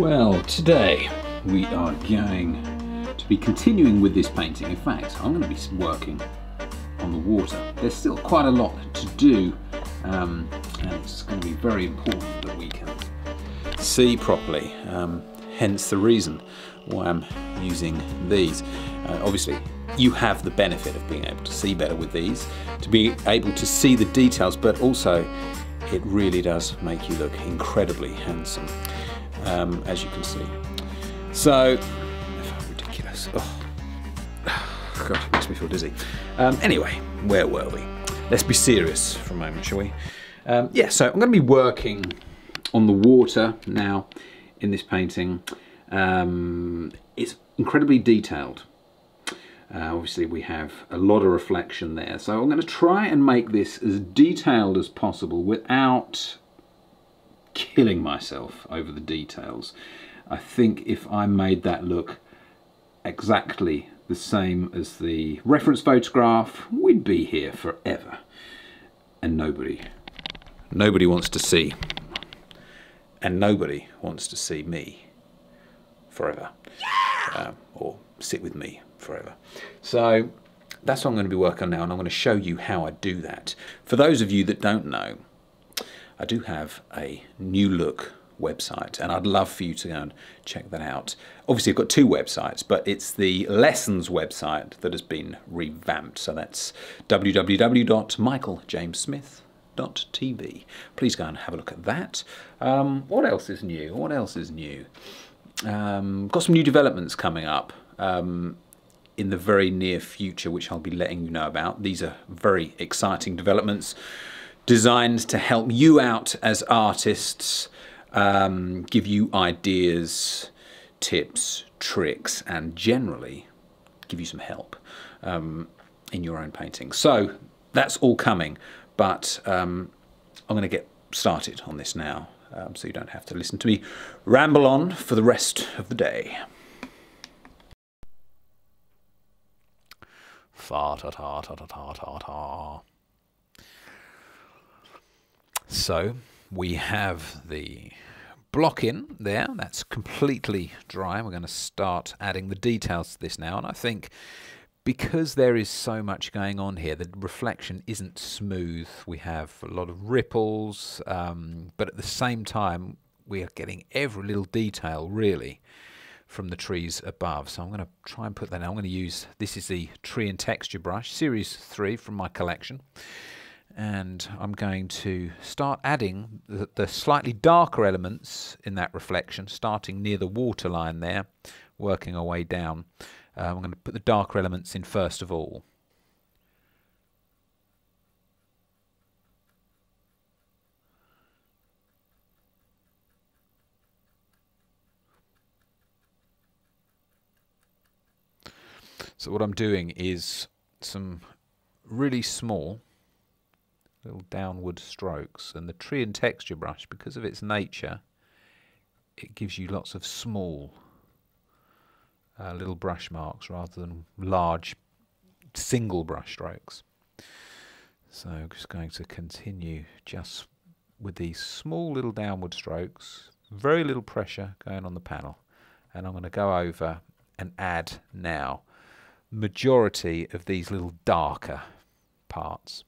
Well, today we are going to be continuing with this painting. In fact, I'm going to be working on the water. There's still quite a lot to do, and it's going to be very important that we can see properly, hence the reason why I'm using these. Obviously, you have the benefit of being able to see better with these, to be able to see the details, but also it really does make you look incredibly handsome, as you can see. So, ridiculous. Oh, God, it makes me feel dizzy. Anyway, where were we? Let's be serious for a moment, shall we? Yeah, so I'm going to be working on the water now in this painting. It's incredibly detailed. Obviously we have a lot of reflection there, so I'm going to try and make this as detailed as possible without killing myself over the details. I think if I made that look exactly the same as the reference photograph, we'd be here forever, and nobody wants to see, and nobody wants to see me forever, or sit with me forever. So that's what I'm going to be working on now, and I'm going to show you how I do that. For those of you that don't know, I do have a new look website, and I'd love for you to go and check that out. Obviously I've got two websites, but it's the lessons website that has been revamped, so that's www.michaeljamessmith.tv. Please go and have a look at that. What else is new? What else is new? Got some new developments coming up in the very near future, which I'll be letting you know about. These are very exciting developments designed to help you out as artists, give you ideas, tips, tricks, and generally give you some help in your own painting. So that's all coming, but I'm going to get started on this now, so you don't have to listen to me ramble on for the rest of the day. So we have the block in there, that's completely dry. We're going to start adding the details to this now, and I think because there is so much going on here, the reflection isn't smooth. We have a lot of ripples, but at the same time we are getting every little detail really from the trees above. So I'm going to try and put that in. I'm going to use, this is the Tree and Texture brush, Series 3 from my collection. And I'm going to start adding the slightly darker elements in that reflection, starting near the waterline there, working our way down. I'm going to put the darker elements in first of all. So what I'm doing is some really small little downward strokes, and the Tree and Texture brush, because of its nature, it gives you lots of small little brush marks rather than large single brush strokes. So I'm just going to continue just with these small little downward strokes, very little pressure going on the panel, and I'm going to go over and add now majority of these little darker parts.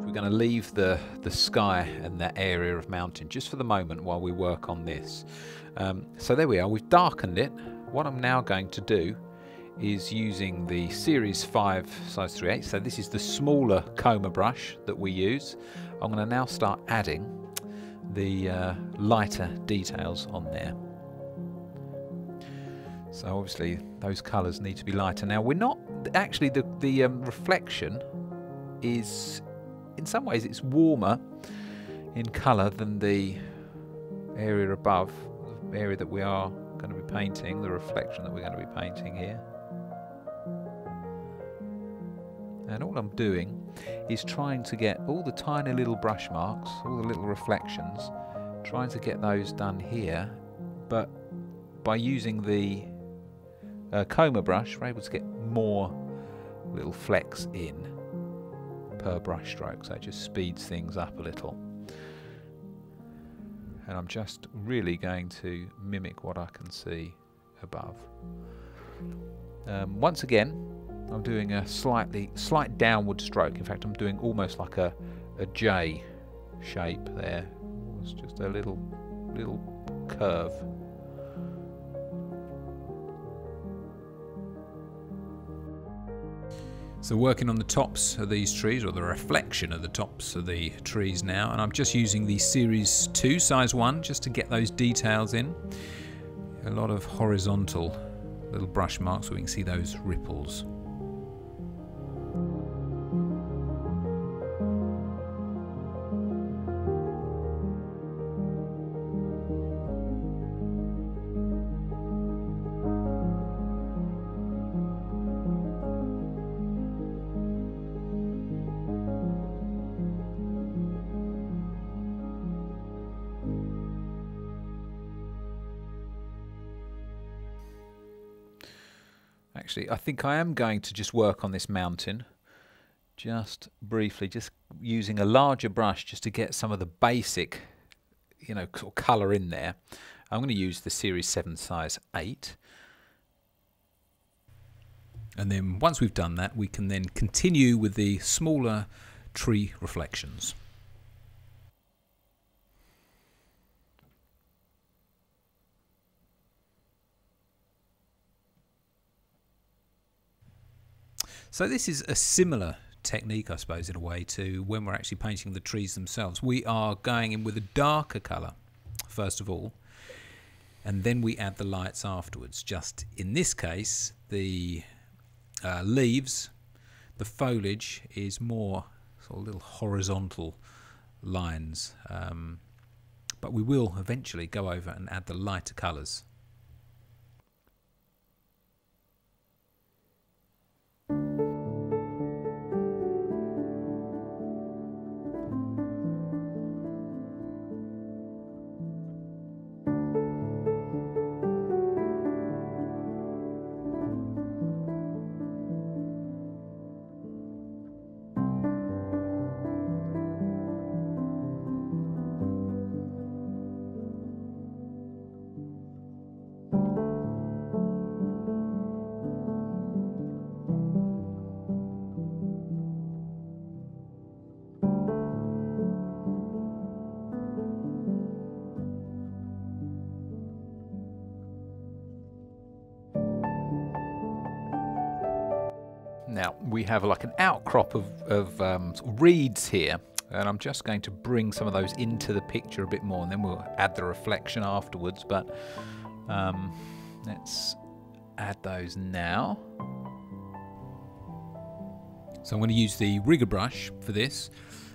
We're going to leave the sky and that area of mountain just for the moment while we work on this. So there we are, we've darkened it. What I'm now going to do is using the Series 5 size 3/8, so this is the smaller coma brush that we use. I'm going to now start adding the lighter details on there. So obviously those colours need to be lighter. Now we're not, actually the reflection is, in some ways it's warmer in colour than the area above, the area that we are going to be painting, the reflection that we're going to be painting here. And all I'm doing is trying to get all the tiny little brush marks, all the little reflections, trying to get those done here, but by using the coma brush we're able to get more little flecks in per brush stroke, so it just speeds things up a little. And I'm just really going to mimic what I can see above. Once again, I'm doing a slight downward stroke. In fact, I'm doing almost like a J shape there. It's just a little curve. So working on the tops of these trees, or the reflection of the tops of the trees now, and I'm just using the Series 2 size 1 just to get those details in. A lot of horizontal little brush marks so we can see those ripples. Actually, I think I am going to just work on this mountain, just briefly, just using a larger brush just to get some of the basic, you know, sort of colour in there. I'm going to use the Series 7 size 8. And then once we've done that, we can then continue with the smaller tree reflections. So this is a similar technique, I suppose, in a way, to when we're actually painting the trees themselves. We are going in with a darker colour, first of all, and then we add the lights afterwards. Just in this case, the leaves, the foliage is more sort of little horizontal lines, but we will eventually go over and add the lighter colours. Now we have like an outcrop of sort of reeds here, and I'm just going to bring some of those into the picture a bit more, and then we'll add the reflection afterwards, but let's add those now. So I'm going to use the rigger brush for this,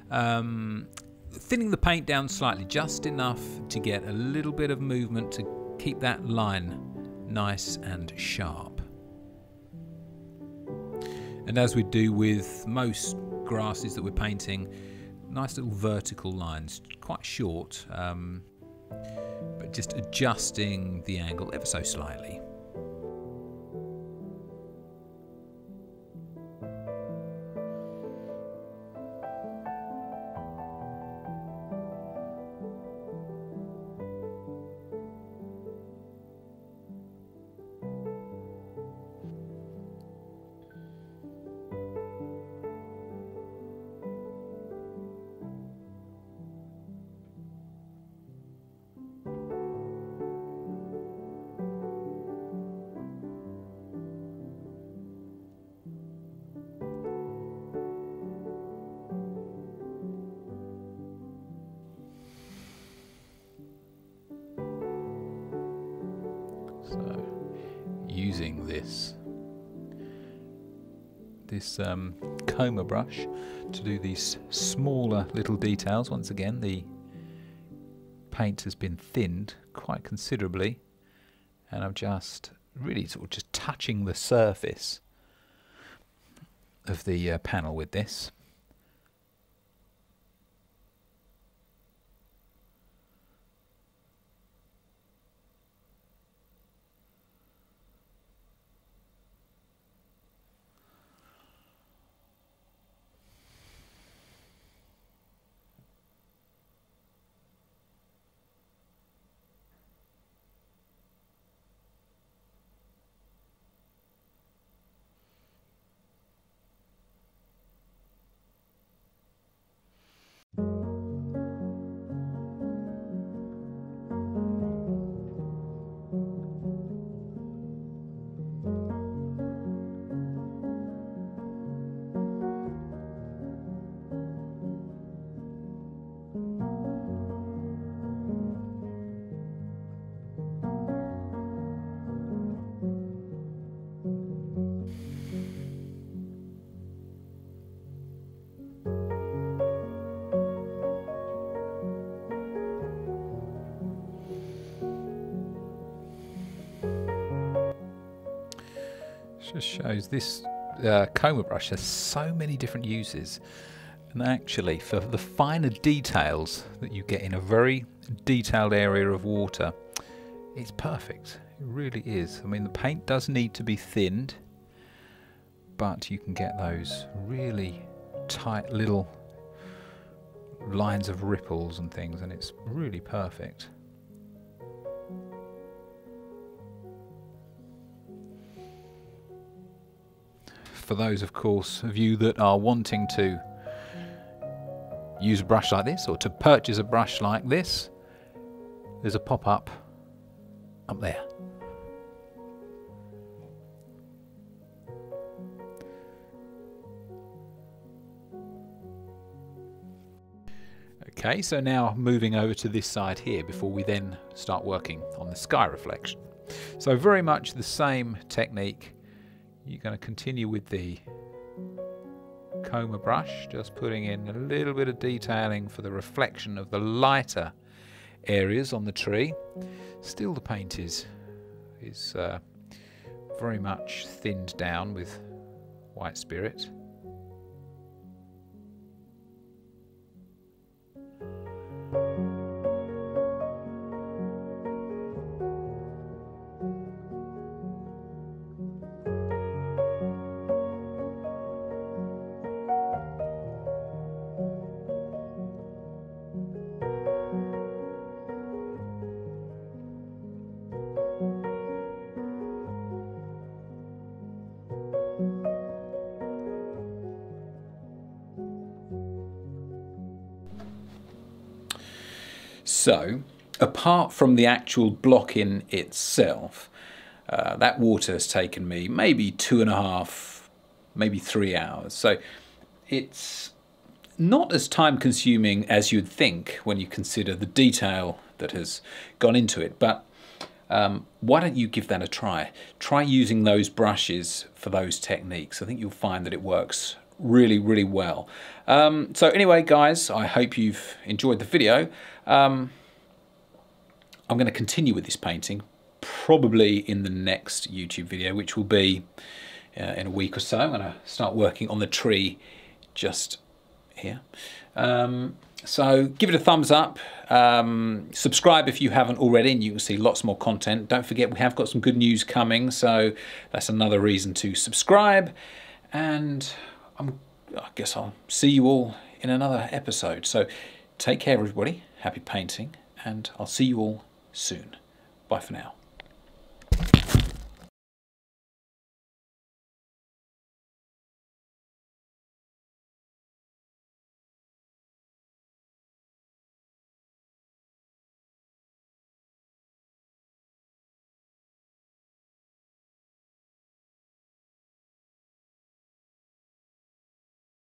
thinning the paint down slightly, just enough to get a little bit of movement to keep that line nice and sharp. And as we do with most grasses that we're painting, nice little vertical lines, quite short, but just adjusting the angle ever so slightly. So, using this coma brush to do these smaller little details. Once again, the paint has been thinned quite considerably, and I'm just really sort of just touching the surface of the panel with this. Just shows this coma brush has so many different uses, and actually for the finer details that you get in a very detailed area of water, it's perfect. It really is. I mean, the paint does need to be thinned, but you can get those really tight little lines of ripples and things, and it's really perfect. For those, of course, of you that are wanting to use a brush like this, or to purchase a brush like this, there's a pop-up up there. Okay, so now moving over to this side here before we then start working on the sky reflection. So very much the same technique. You're going to continue with the coma brush, just putting in a little bit of detailing for the reflection of the lighter areas on the tree. Still the paint is very much thinned down with white spirit. So, apart from the actual block-in itself, that water has taken me maybe 2.5, maybe 3 hours. So it's not as time-consuming as you'd think when you consider the detail that has gone into it. But why don't you give that a try? Try using those brushes for those techniques. I think you'll find that it works really, really well. So anyway, guys, I hope you've enjoyed the video. I'm going to continue with this painting probably in the next YouTube video, which will be in a week or so. I'm going to start working on the tree just here. So give it a thumbs up, subscribe if you haven't already, and you can see lots more content. Don't forget, we have got some good news coming, so that's another reason to subscribe. And I guess I'll see you all in another episode. So take care, everybody. Happy painting, and I'll see you all soon. Bye for now.